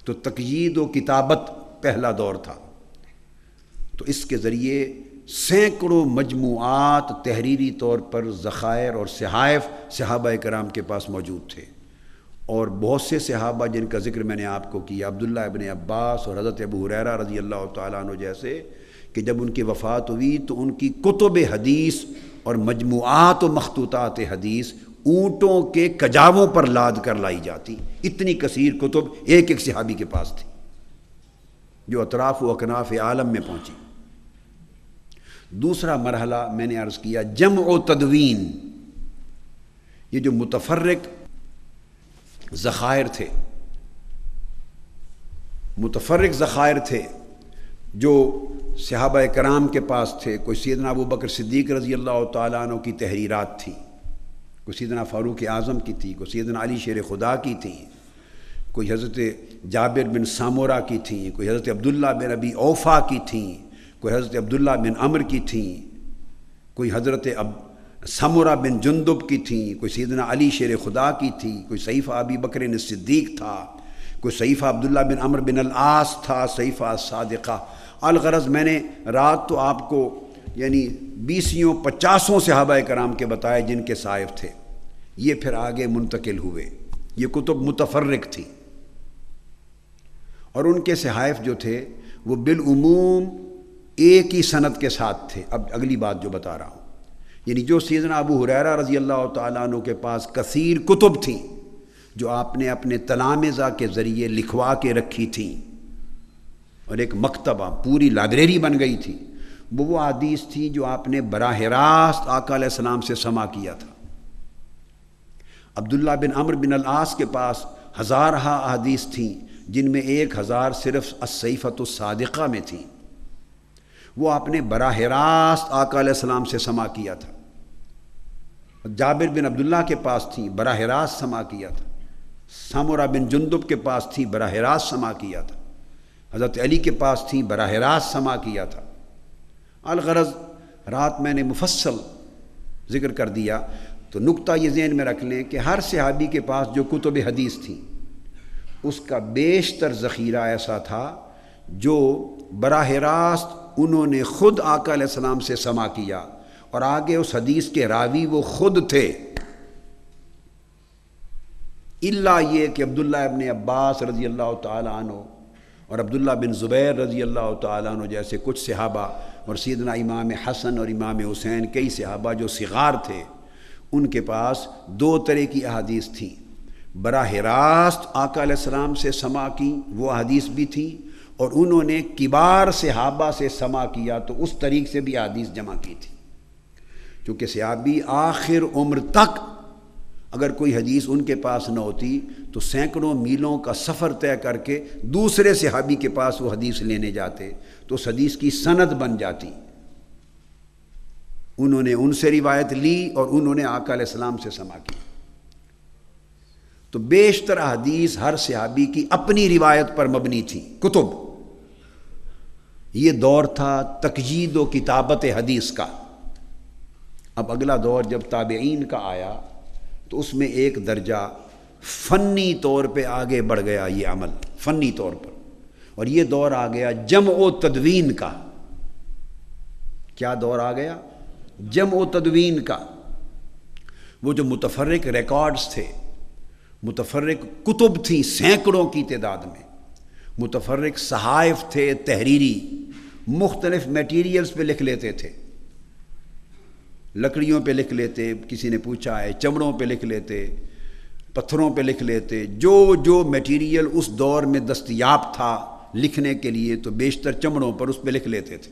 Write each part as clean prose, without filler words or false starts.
تو تقیید و کتابت پہلا دور تھا، تو اس کے ذریعے سینکڑوں مجموعات تحریری طور پر ذخائر اور صحائف صحابہ کرام کے پاس موجود تھے، اور بہت سے صحابہ جن کا ذکر میں نے آپ کو کیا، عبداللہ ابن عباس اور حضرت ابو ہریرہ رضی اللہ تعالیٰ عنہ جیسے، کہ جب ان کی وفات ہوئی تو ان کی کتب حدیث اور مجموعات و مخطوطات حدیث اونٹوں کے کجاووں پر لاد کر لائی جاتی، اتنی کثیر کتب ایک ایک صحابی کے پاس تھی جو اطراف و اکناف عالم میں پہنچی۔ دوسرا مرحلہ میں نے عرض کیا جمع و تدوین، یہ جو متفرق ذخائر تھے، متفرق ذخائر تھے جو صحابہ کرام کے پاس تھے، کوئی سیدنا ابو بکر صدیق رضی اللہ تعالیٰ عنہ کی تحریرات تھی، کوئی سیدنا فاروق اعظم کی تھی، کوئی سیدنا علی شیر خدا کی تھی، کوئی حضرت جابر بن سامورہ کی تھیں، کوئی حضرت عبداللہ بن ابی اوفا کی تھیں، کوئی حضرت عبداللہ بن عمر کی تھیں، کوئی حضرت سمرہ بن جندب کی تھیں، کوئی سیدنا علی شیر خدا کی تھی، کوئی صحیفہ ابی بکر صدیق تھا، کوئی صحیفہ عبداللہ بن عمر بن العاص تھا، صحیفہ صادقہ۔ الغرض میں نے رات تو آپ کو یعنی 20-50 صحابہ کرام کے بتائے جن کے صحائف تھے، یہ پھر آگے منتقل ہوئے، یہ کتب متفرق تھی، اور ان کے صحائف جو تھے وہ بالعموم ایک ہی سند کے ساتھ تھے۔ اب اگلی بات جو بتا رہا ہوں، یعنی جو سیدنا ابو ہریرہ رضی اللہ تعالیٰ عنہ کے پاس کثیر کتب تھیں جو آپ نے اپنے تلامذہ کے ذریعے لکھوا کے رکھی تھیں، اور ایک مکتبہ پوری لائبریری بن گئی تھی، وہ احادیث تھیں جو آپ نے براہ راست آقا علیہ السلام سے سماع کیا تھا۔ عبداللہ بن عمر بن العاص کے پاس ہزارہا احادیث تھیں جن میں 1000 صرف الصحیفۃ الصادقہ میں تھیں، وہ آپ نے براہ راست آقا علیہ السلام سے سماع کیا تھا۔ جابر بن عبداللہ کے پاس تھیں، براہ راست سماع کیا تھا۔ سمرہ بن جندب کے پاس تھی، براہ راست سماع کیا تھا۔ حضرت علی کے پاس تھیں، براہ راست سماع کیا تھا۔ الغرض رات میں نے مفصل ذکر کر دیا، تو نقطہ یہ ذہن میں رکھ لیں کہ ہر صحابی کے پاس جو کتب حدیث تھیں اس کا بیشتر ذخیرہ ایسا تھا جو براہ راست انہوں نے خود آقا علیہ السلام سے سماع کیا، اور آگے اس حدیث کے راوی وہ خود تھے، الا یہ کہ عبداللہ ابن عباس رضی اللہ تعالیٰ عنہ اور عبداللہ بن زبیر رضی اللہ تعالیٰ عنہ جیسے کچھ صحابہ، اور سیدنا امام حسن اور امام حسین، کئی صحابہ جو صغار تھے، ان کے پاس 2 طرح کی احادیث تھیں۔ براہ راست آقا علیہ السلام سے سماع کی وہ احادیث بھی تھیں، اور انہوں نے کبار صحابہ سے سماع کیا تو اس طریق سے بھی احادیث جمع کی تھی، کیونکہ صحابی آخر عمر تک اگر کوئی حدیث ان کے پاس نہ ہوتی تو سینکڑوں میلوں کا سفر طے کر کے دوسرے صحابی کے پاس وہ حدیث لینے جاتے تو اس حدیث کی سند بن جاتی۔ انہوں نے ان سے روایت لی اور انہوں نے آقا علیہ السلام سے سماع کی، تو بیشتر احادیث ہر صحابی کی اپنی روایت پر مبنی تھی کتب۔ یہ دور تھا تقیید و کتابت حدیث کا۔ اب اگلا دور جب تابعین کا آیا تو اس میں ایک درجہ فنی طور پہ آگے بڑھ گیا، یہ عمل فنی طور پر، اور یہ دور آ گیا جمع و تدوین کا۔ کیا دور آ گیا؟ جمع و تدوین کا۔ وہ جو متفرق ریکارڈز تھے، متفرق کتب تھیں سینکڑوں کی تعداد میں، متفرق صحائف تھے تحریری، مختلف میٹیریلز پہ لکھ لیتے تھے، لکڑیوں پہ لکھ لیتے، کسی نے پوچھا ہے چمڑوں پہ لکھ لیتے، پتھروں پہ لکھ لیتے، جو میٹیریل اس دور میں دستیاب تھا لکھنے کے لیے تو بیشتر چمڑوں پر اس پہ لکھ لیتے تھے۔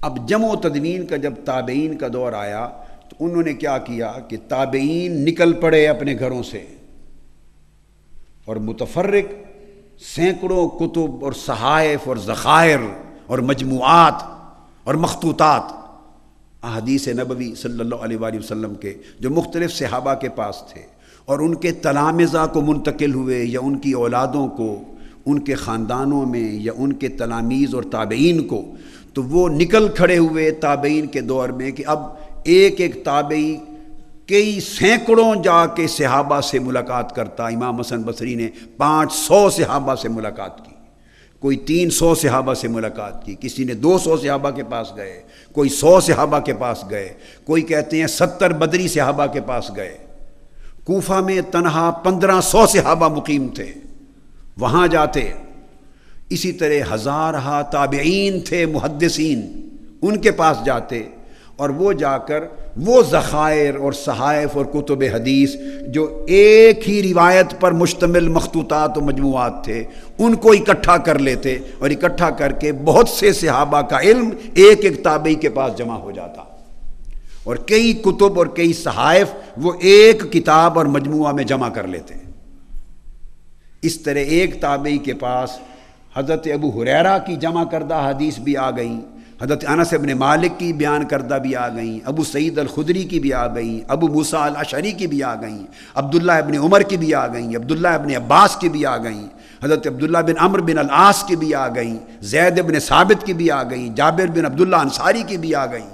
اب جمع و تدوین کا جب تابعین کا دور آیا تو انہوں نے کیا کیا کہ تابعین نکل پڑے اپنے گھروں سے، اور متفرق سینکڑوں کتب اور صحائف اور ذخائر اور مجموعات اور مخطوطات احادیث نبوی صلی اللہ علیہ وآلہ وسلم کے جو مختلف صحابہ کے پاس تھے اور ان کے تلامذہ کو منتقل ہوئے، یا ان کی اولادوں کو، ان کے خاندانوں میں، یا ان کے تلاميذ اور تابعین کو، تو وہ نکل کھڑے ہوئے تابعین کے دور میں کہ اب ایک ایک تابعی کئی سینکڑوں جا کے صحابہ سے ملاقات کرتا. امام حسن بصری نے 500 صحابہ سے ملاقات کی، کوئی 300 صحابہ سے ملاقات کی، کسی نے 200 صحابہ کے پاس گئے، کوئی 100 صحابہ کے پاس گئے، کوئی کہتے ہیں 70 بدری صحابہ کے پاس گئے. کوفہ میں تنہا 1500 صحابہ مقیم تھے، وہاں جاتے. اسی طرح ہزارہا تابعین تھے محدثین، ان کے پاس جاتے، اور وہ جا کر وہ ذخائر اور صحائف اور کتب حدیث جو ایک ہی روایت پر مشتمل مخطوطات و مجموعات تھے ان کو اکٹھا کر لیتے، اور اکٹھا کر کے بہت سے صحابہ کا علم ایک ایک تابعی کے پاس جمع ہو جاتا، اور کئی کتب اور کئی صحائف وہ ایک کتاب اور مجموعہ میں جمع کر لیتے. اس طرح ایک تابعی کے پاس حضرت ابو ہریرہ کی جمع کردہ حدیث بھی آ گئیں، حضرت انس ابن مالک کی بیان کردہ بھی آ گئیں، ابو سعید الخدری کی بھی آ گئیں، ابو موسیٰ الاشعری کی بھی آ گئیں، عبداللہ ابن عمر کی بھی آ گئیں، عبداللہ ابن عباس کی بھی آ گئیں، حضرت عبداللہ بن عمرو بن العاص کی بھی آ گئیں، زید ابن ثابت کی بھی آ گئیں، جابر بن عبداللہ انصاری کی بھی آ گئیں.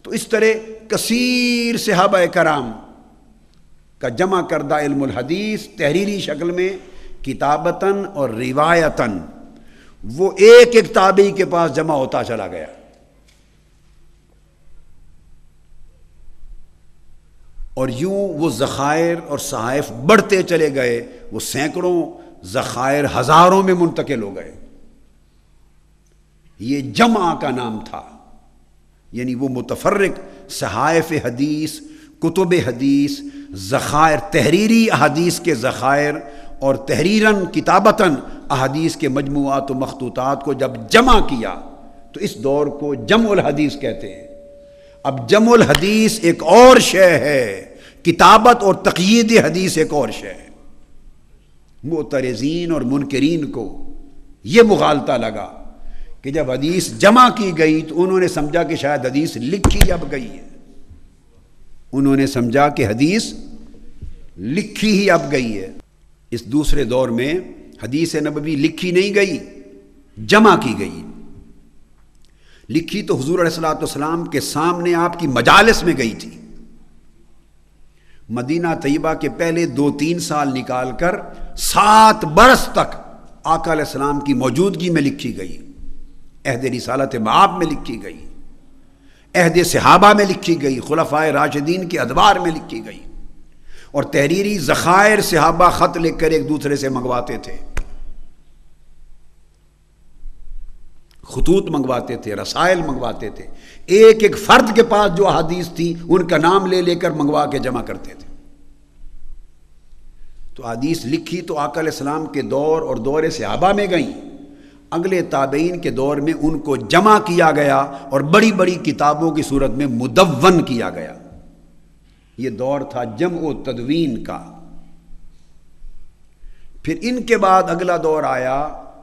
تو اس طرح کثیر صحابہ کرام کا جمع کردہ علم الحدیث تحریری شکل میں کتابتاً اور روایتاً وہ ایک ایک تابعی کے پاس جمع ہوتا چلا گیا. اور یوں وہ ذخائر اور صحائف بڑھتے چلے گئے، وہ سینکڑوں ذخائر ہزاروں میں منتقل ہو گئے. یہ جمع کا نام تھا، یعنی وہ متفرق صحائف حدیث، کتب حدیث، ذخائر، تحریری احادیث کے ذخائر اور تحریراً کتابتاً احادیث کے مجموعات و مخطوطات کو جب جمع کیا تو اس دور کو جمع الحدیث کہتے ہیں. اب جمع الحدیث ایک اور شے ہے، کتابت اور تقیید حدیث ایک اور شے ہے. معترضین اور منکرین کو یہ مغالطہ لگا کہ جب حدیث جمع کی گئی تو انہوں نے سمجھا کہ شاید حدیث لکھی اب گئی ہے، انہوں نے سمجھا کہ حدیث لکھی ہی اب گئی ہے. اس دوسرے دور میں حدیث نبوی لکھی نہیں گئی، جمع کی گئی. لکھی تو حضور علیہ الصلوۃ والسلام کے سامنے آپ کی مجالس میں گئی تھی. مدینہ طیبہ کے پہلے 2-3 سال نکال کر 7 برس تک آقا علیہ السلام کی موجودگی میں لکھی گئی، عہد رسالت مآب میں لکھی گئی، عہد صحابہ میں لکھی گئی، خلفائے راشدین کے ادوار میں لکھی گئی، اور تحریری ذخائر صحابہ خط لکھ کر ایک دوسرے سے منگواتے تھے، خطوط منگواتے تھے، رسائل منگواتے تھے، ایک ایک فرد کے پاس جو احادیث تھی ان کا نام لے لے کر منگوا کے جمع کرتے تھے. تو حدیث لکھی تو آقا علیہ السلام کے دور اور دور صحابہ میں گئیں، اگلے تابعین کے دور میں ان کو جمع کیا گیا اور بڑی بڑی کتابوں کی صورت میں مدون کیا گیا. یہ دور تھا جمع و تدوین کا. پھر ان کے بعد اگلا دور آیا،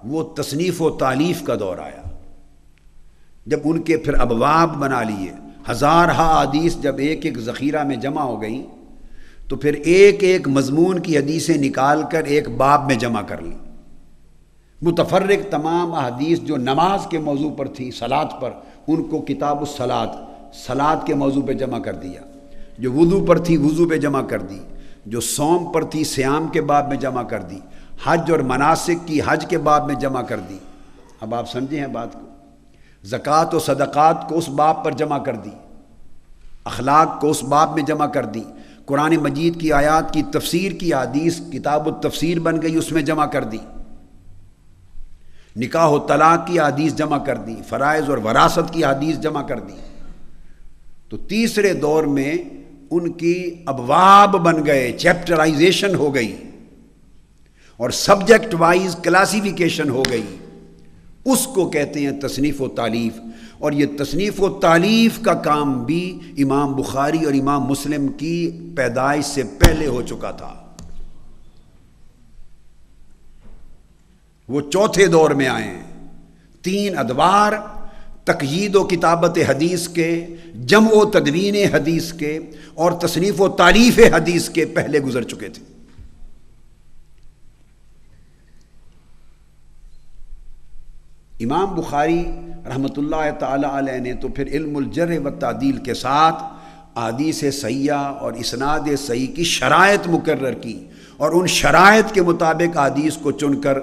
وہ تصنیف و تالیف کا دور آیا، جب ان کے پھر ابواب بنا لیے. ہزارہا حدیث جب ایک ایک ذخیرہ میں جمع ہو گئیں تو پھر ایک ایک مضمون کی حدیثیں نکال کر ایک باب میں جمع کر لیں. متفرق تمام احادیث جو نماز کے موضوع پر تھی، صلاۃ پر، ان کو کتاب الصلاۃ، صلاۃ کے موضوع پہ جمع کر دیا. جو وضو پر تھی وضو پہ جمع کر دی، جو صوم پر تھی صیام کے باب میں جمع کر دی، حج اور مناسک کی حج کے باب میں جمع کر دی. اب آپ سمجھیں ہیں بات کو. زکوٰۃ و صدقات کو اس باب پر جمع کر دی، اخلاق کو اس باب میں جمع کر دی، قرآن مجید کی آیات کی تفسیر کی حدیث کتاب التفسیر بن گئی، اس میں جمع کر دی. نکاح و طلاق کی حدیث جمع کر دی، فرائض اور وراثت کی حدیث جمع کر دی. تو تیسرے دور میں ان کی ابواب بن گئے، چیپٹرائزیشن ہو گئی اور سبجیکٹ وائز کلاسیفیکیشن ہو گئی. اس کو کہتے ہیں تصنیف و تالیف. اور یہ تصنیف و تالیف کا کام بھی امام بخاری اور امام مسلم کی پیدائش سے پہلے ہو چکا تھا. وہ چوتھے دور میں آئے ہیں. 3 ادوار تقیید و کتابت حدیث کے، جمع و تدوین حدیث کے اور تصنیف و تالیف حدیث کے پہلے گزر چکے تھے. امام بخاری رحمۃ اللہ تعالی علیہ نے تو پھر علم الجرح و تعدیل کے ساتھ احادیث صحیحہ اور اسناد صحیح کی شرائط مقرر کی اور ان شرائط کے مطابق احادیث کو چن کر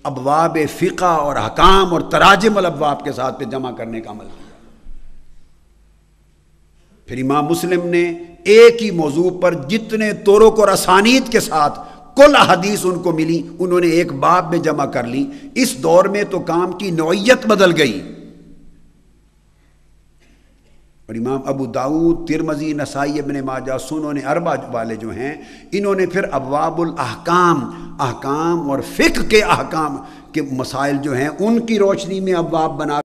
ابواب فقہ اور احکام اور تراجم الابواب کے ساتھ پہ جمع کرنے کا عمل کیا۔ پھر امام مسلم نے ایک ہی موضوع پر جتنے طرق اور اسانید کے ساتھ کل احادیث ان کو ملی انہوں نے ایک باب میں جمع کر لی۔ اس دور میں تو کام کی نوعیت بدل گئی، اور امام ابو داؤد، ترمذی، نسائی، ابن ماجہ، سنن اربع والے جو ہیں انہوں نے پھر ابواب الاحکام، احکام اور فقہ کے احکام کے مسائل جو ہیں ان کی روشنی میں ابواب بنا